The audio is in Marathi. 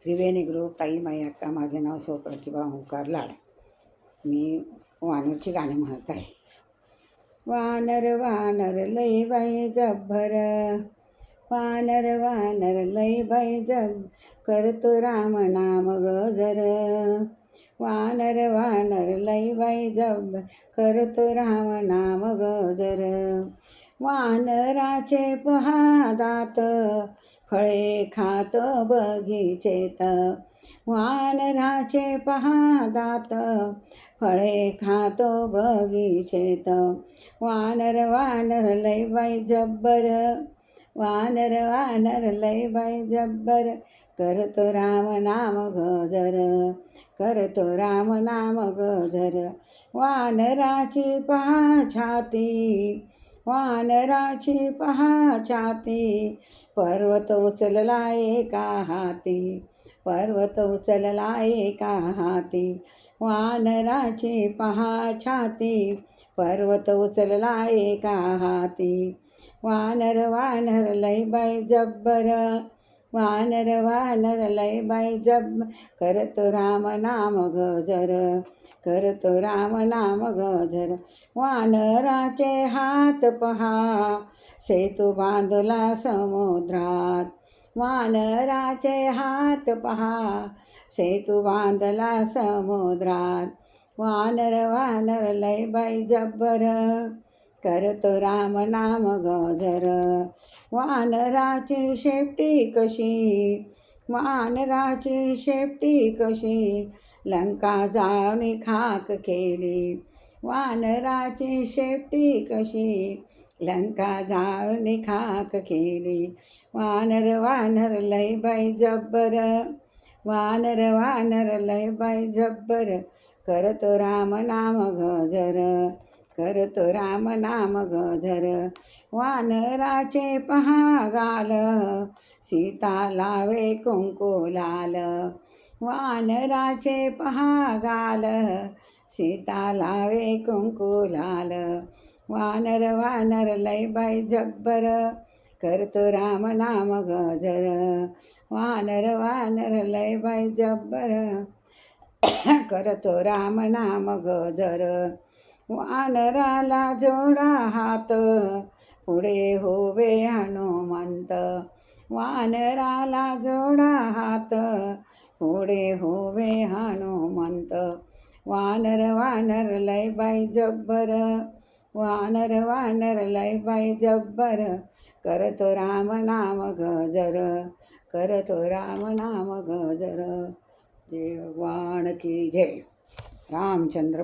त्रिवेणी ग्रुप ताई माई अक्का. माझे नाव सौ प्रतिभा ओंकार लाड. मी वानरची गाणी म्हणत आहे. वानर वानर लई बाई जब्बर, वानर वानर लई बाई जब, करतो राम नाम गजर. वानर वानर लई बाई जब, करतो राम नाम गजर. वानराचे पहा दात, फळे खात बगीचेत. वानराचे पहा दात, फळे खातो बगीचेत. वानर वानर लई बाई जब्बर, वानर वानर लई बाई जब्बर, करतो राम नाम गजर, करतो राम नाम गजर. वानराची पहा छाती, वानराची पहा छाती, पर्वत उचलला एका हाती, पर्वत उचलला एका हाती. वानराची पहा छाती, पर्वत उचलला एका हाती. वानर वानर लई बाई जब्बर, वानर वानर लई बाई जब, करतो राम नाम गजर, करतो राम नाम गजर. वानराचे हात पहा, सेतू बांधला समुद्रात. वानराचे हात पहा, सेतू बांधला समुद्रात. वानर वानर लई बाई जब्बर, करतो राम नाम गजर. वानराची शेपटी कशी, वानराची शेपटी कशी, लंका जाळून खाक केली. वानराची शेपटी कशी, लंका जाळून खाक केली. वानर वानर लई बाई जब्बर, वानर वानर लई बाई जब्बर, करतो राम नाम गजर, करतो राम नाम गजर. वानराचे पहा गाल, सीता लावे कुंकू लाल. वानराचे पहा गाल, सीता लावे कुंकू लाल. वानर वानर लई बाई जब्बर, करतो राम नाम गजर. वानर वानर लई बाई जब्बर, करतो राम नाम गजर. वानराला जोडा हात, पुढे होवे हनुमंत. वानराला जोडा हात, पुढे होवे हनुमंत. वानर वानर लई बाई जब्बर, वानर वानर लई बाई जब्बर, करतो राम नाम गजर, करतो राम नाम गजर. देवाण की जय. रामचंद्र